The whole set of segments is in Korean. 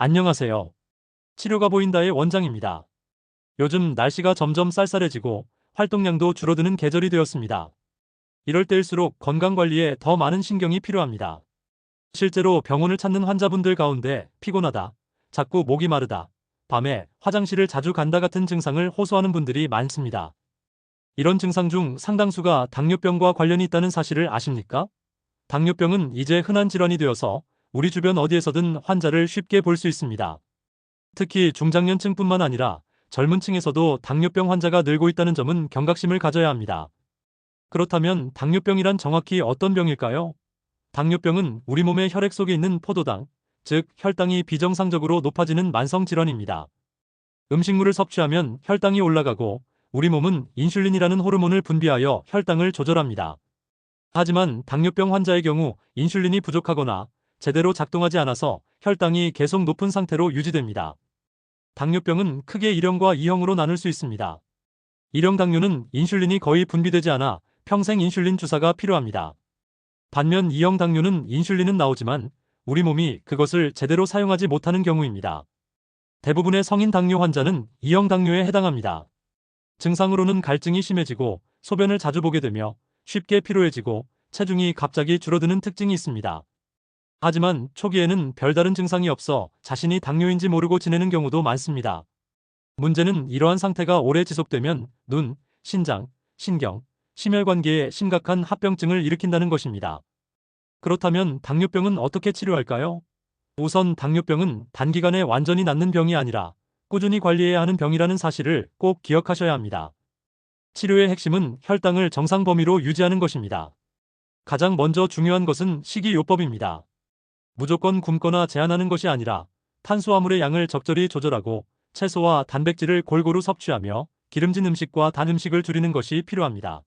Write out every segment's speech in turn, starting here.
안녕하세요. 치료가 보인다의 원장입니다. 요즘 날씨가 점점 쌀쌀해지고 활동량도 줄어드는 계절이 되었습니다. 이럴 때일수록 건강관리에 더 많은 신경이 필요합니다. 실제로 병원을 찾는 환자분들 가운데 피곤하다, 자꾸 목이 마르다, 밤에 화장실을 자주 간다 같은 증상을 호소하는 분들이 많습니다. 이런 증상 중 상당수가 당뇨병과 관련이 있다는 사실을 아십니까? 당뇨병은 이제 흔한 질환이 되어서 우리 주변 어디에서든 환자를 쉽게 볼 수 있습니다. 특히 중장년층뿐만 아니라 젊은 층에서도 당뇨병 환자가 늘고 있다는 점은 경각심을 가져야 합니다. 그렇다면 당뇨병이란 정확히 어떤 병일까요? 당뇨병은 우리 몸의 혈액 속에 있는 포도당, 즉 혈당이 비정상적으로 높아지는 만성 질환입니다. 음식물을 섭취하면 혈당이 올라가고 우리 몸은 인슐린이라는 호르몬을 분비하여 혈당을 조절합니다. 하지만 당뇨병 환자의 경우 인슐린이 부족하거나 제대로 작동하지 않아서 혈당이 계속 높은 상태로 유지됩니다. 당뇨병은 크게 1형과 2형으로 나눌 수 있습니다. 1형 당뇨는 인슐린이 거의 분비되지 않아 평생 인슐린 주사가 필요합니다. 반면 2형 당뇨는 인슐린은 나오지만 우리 몸이 그것을 제대로 사용하지 못하는 경우입니다. 대부분의 성인 당뇨 환자는 2형 당뇨에 해당합니다. 증상으로는 갈증이 심해지고 소변을 자주 보게 되며 쉽게 피로해지고 체중이 갑자기 줄어드는 특징이 있습니다. 하지만 초기에는 별다른 증상이 없어 자신이 당뇨인지 모르고 지내는 경우도 많습니다. 문제는 이러한 상태가 오래 지속되면 눈, 신장, 신경, 심혈관계에 심각한 합병증을 일으킨다는 것입니다. 그렇다면 당뇨병은 어떻게 치료할까요? 우선 당뇨병은 단기간에 완전히 낫는 병이 아니라 꾸준히 관리해야 하는 병이라는 사실을 꼭 기억하셔야 합니다. 치료의 핵심은 혈당을 정상 범위로 유지하는 것입니다. 가장 먼저 중요한 것은 식이요법입니다. 무조건 굶거나 제한하는 것이 아니라 탄수화물의 양을 적절히 조절하고 채소와 단백질을 골고루 섭취하며 기름진 음식과 단 음식을 줄이는 것이 필요합니다.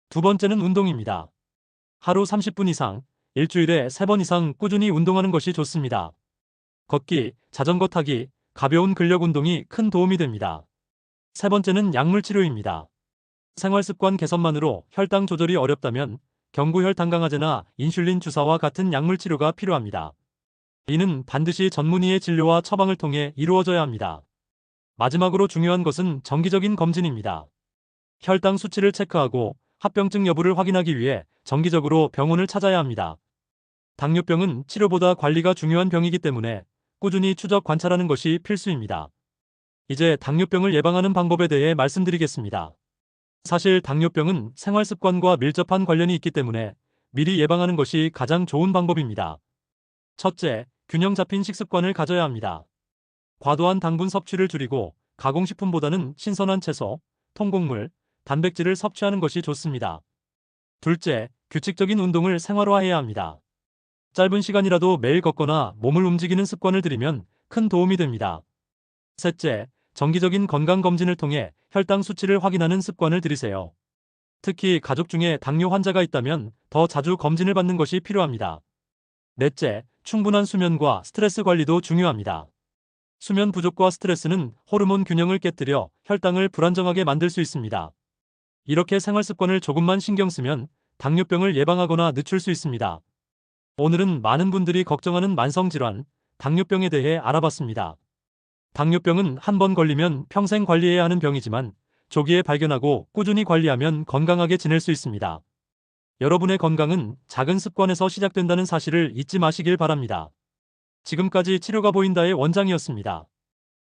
두 번째는 운동입니다. 하루 30분 이상, 일주일에 3번 이상 꾸준히 운동하는 것이 좋습니다. 걷기, 자전거 타기, 가벼운 근력 운동이 큰 도움이 됩니다. 세 번째는 약물 치료입니다. 생활습관 개선만으로 혈당 조절이 어렵다면 경구혈당 강화제나 인슐린 주사와 같은 약물 치료가 필요합니다. 이는 반드시 전문의의 진료와 처방을 통해 이루어져야 합니다. 마지막으로 중요한 것은 정기적인 검진입니다. 혈당 수치를 체크하고 합병증 여부를 확인하기 위해 정기적으로 병원을 찾아야 합니다. 당뇨병은 치료보다 관리가 중요한 병이기 때문에 꾸준히 추적 관찰하는 것이 필수입니다. 이제 당뇨병을 예방하는 방법에 대해 말씀드리겠습니다. 사실 당뇨병은 생활습관과 밀접한 관련이 있기 때문에 미리 예방하는 것이 가장 좋은 방법입니다. 첫째, 균형 잡힌 식습관을 가져야 합니다. 과도한 당분 섭취를 줄이고 가공식품보다는 신선한 채소, 통곡물, 단백질을 섭취하는 것이 좋습니다. 둘째, 규칙적인 운동을 생활화해야 합니다. 짧은 시간이라도 매일 걷거나 몸을 움직이는 습관을 들이면 큰 도움이 됩니다. 셋째, 정기적인 건강검진을 통해 혈당 수치를 확인하는 습관을 들이세요. 특히 가족 중에 당뇨 환자가 있다면 더 자주 검진을 받는 것이 필요합니다. 넷째, 충분한 수면과 스트레스 관리도 중요합니다. 수면 부족과 스트레스는 호르몬 균형을 깨뜨려 혈당을 불안정하게 만들 수 있습니다. 이렇게 생활 습관을 조금만 신경 쓰면 당뇨병을 예방하거나 늦출 수 있습니다. 오늘은 많은 분들이 걱정하는 만성질환, 당뇨병에 대해 알아봤습니다. 당뇨병은 한 번 걸리면 평생 관리해야 하는 병이지만 조기에 발견하고 꾸준히 관리하면 건강하게 지낼 수 있습니다. 여러분의 건강은 작은 습관에서 시작된다는 사실을 잊지 마시길 바랍니다. 지금까지 치료가 보인다의 원장이었습니다.